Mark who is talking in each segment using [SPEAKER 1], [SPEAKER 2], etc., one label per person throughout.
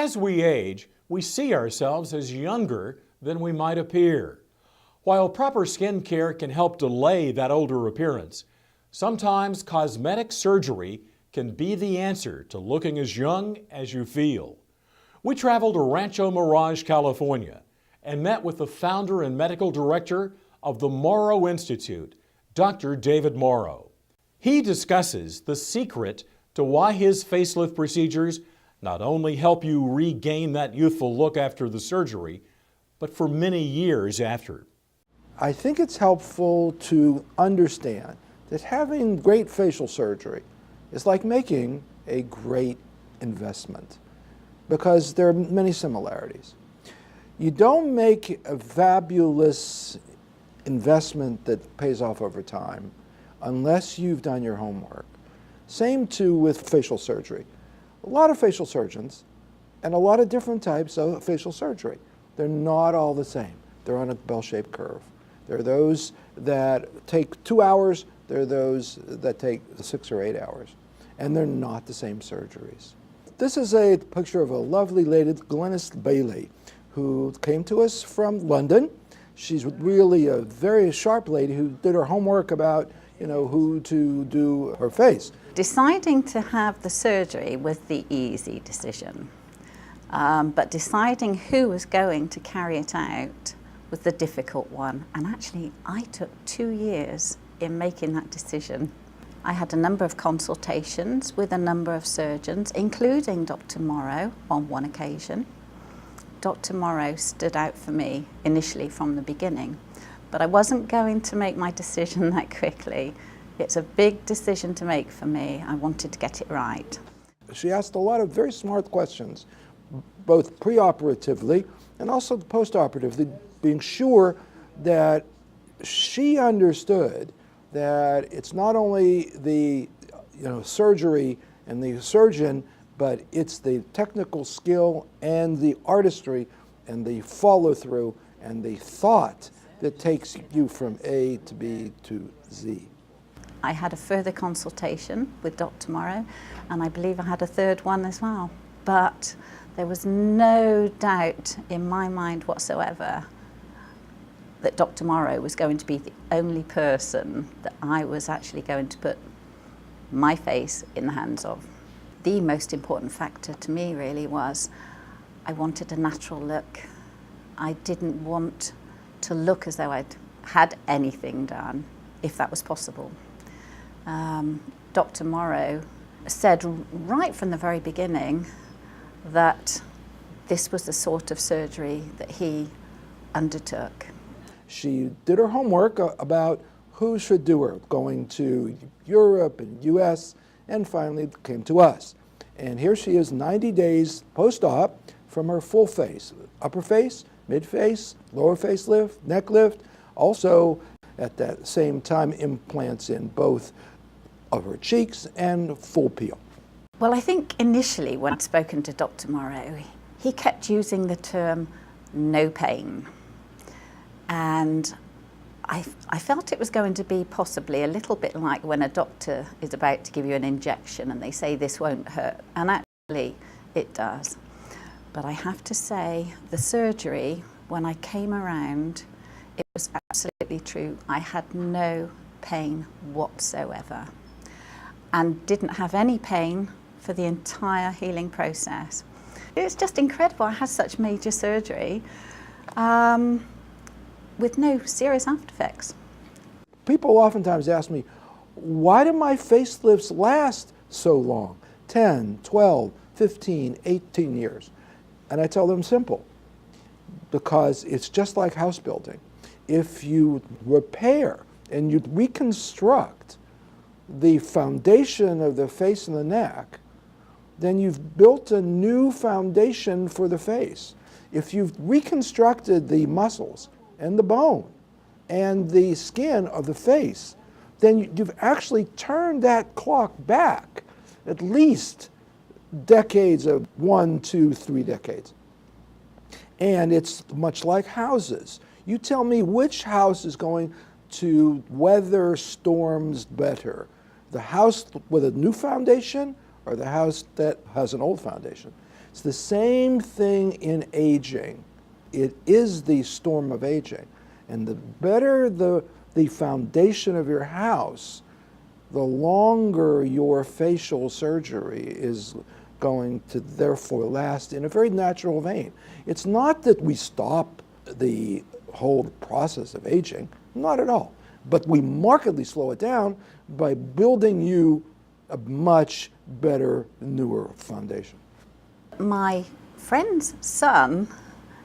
[SPEAKER 1] As we age, we see ourselves as younger than we might appear. While proper skin care can help delay that older appearance, sometimes cosmetic surgery can be the answer to looking as young as you feel. We traveled to Rancho Mirage, California, and met with the founder and medical director of the Morrow Institute, Dr. David Morrow. He discusses the secret to why his facelift procedures not only help you regain that youthful look after the surgery, but for many years after.
[SPEAKER 2] I think it's helpful to understand that having great facial surgery is like making a great investment because there are many similarities. You don't make a fabulous investment that pays off over time unless you've done your homework. Same too with facial surgery. A lot of facial surgeons and a lot of different types of facial surgery. They're not all the same. They're on a bell-shaped curve. There are those that take 2 hours, there are those that take 6 or 8 hours, and they're not the same surgeries. This is a picture of a lovely lady, Glenis Bailey, who came to us from London. She's really a very sharp lady who did her homework about who to do her face.
[SPEAKER 3] Deciding to have the surgery was the easy decision, but deciding who was going to carry it out was the difficult one. And actually, I took 2 years in making that decision. I had a number of consultations with a number of surgeons, including Dr. Morrow on one occasion. Dr. Morrow stood out for me initially from the beginning, but I wasn't going to make my decision that quickly. It's a big decision to make for me. I wanted to get it right.
[SPEAKER 2] She asked a lot of very smart questions, both preoperatively and also postoperatively, being sure that she understood that it's not only the surgery and the surgeon, but it's the technical skill and the artistry and the follow-through and the thought that takes you from A to B to Z.
[SPEAKER 3] I had a further consultation with Dr. Morrow, and I believe I had a third one as well. But there was no doubt in my mind whatsoever that Dr. Morrow was going to be the only person that I was actually going to put my face in the hands of. The most important factor to me really was I wanted a natural look. I didn't want to look as though I'd had anything done, if that was possible. Dr. Morrow said right from the very beginning that this was the sort of surgery that he undertook.
[SPEAKER 2] She did her homework about who should do her, going to Europe and US, and finally came to us. And here she is 90 days post-op from her full face, upper face, mid-face, lower face lift, neck lift, also at that same time implants in both of her cheeks and full peel.
[SPEAKER 3] Well, I think initially when I'd spoken to Dr. Morrow, he kept using the term no pain. And I felt it was going to be possibly a little bit like when a doctor is about to give you an injection and they say this won't hurt, and actually it does. But I have to say, the surgery, when I came around, it was absolutely true. I had no pain whatsoever and didn't have any pain for the entire healing process. It's just incredible. I had such major surgery with no serious after effects.
[SPEAKER 2] People oftentimes ask me, why do my facelifts last so long? 10, 12, 15, 18 years. And I tell them simple, because it's just like house building. If you repair and you reconstruct the foundation of the face and the neck, then you've built a new foundation for the face. If you've reconstructed the muscles and the bone and the skin of the face, then you've actually turned that clock back at least decades of 1, 2, 3 decades. And it's much like houses. You tell me which house is going to weather storms better, the house with a new foundation or the house that has an old foundation? It's the same thing in aging. It is the storm of aging. And the better the foundation of your house, the longer your facial surgery is going to therefore last in a very natural vein. It's not that we stop the whole process of aging, not at all. But we markedly slow it down by building you a much better, newer foundation.
[SPEAKER 3] My friend's son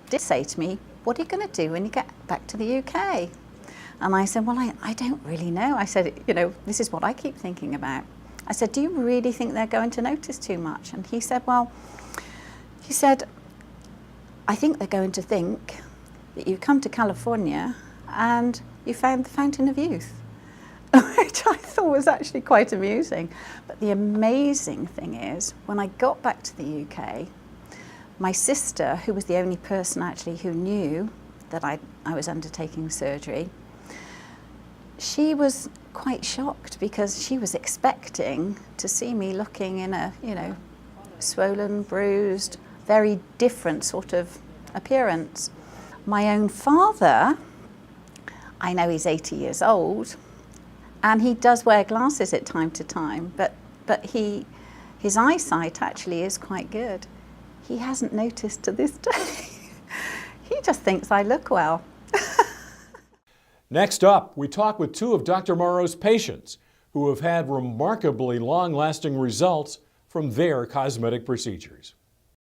[SPEAKER 3] did say to me, "What are you going to do when you get back to the UK?" And I said, "Well, I don't really know." I said, "This is what I keep thinking about." I said, "Do you really think they're going to notice too much?" And he said, "I think they're going to think that you come to California and you found the fountain of youth," which I thought was actually quite amusing. But the amazing thing is, when I got back to the UK, my sister, who was the only person actually who knew that I was undertaking surgery, she was quite shocked because she was expecting to see me looking in a, swollen, bruised, very different sort of appearance. My own father, I know he's 80 years old, and he does wear glasses at time to time, but his eyesight actually is quite good. He hasn't noticed to this day. He just thinks I look well.
[SPEAKER 1] Next up, we talk with two of Dr. Morrow's patients who have had remarkably long-lasting results from their cosmetic procedures.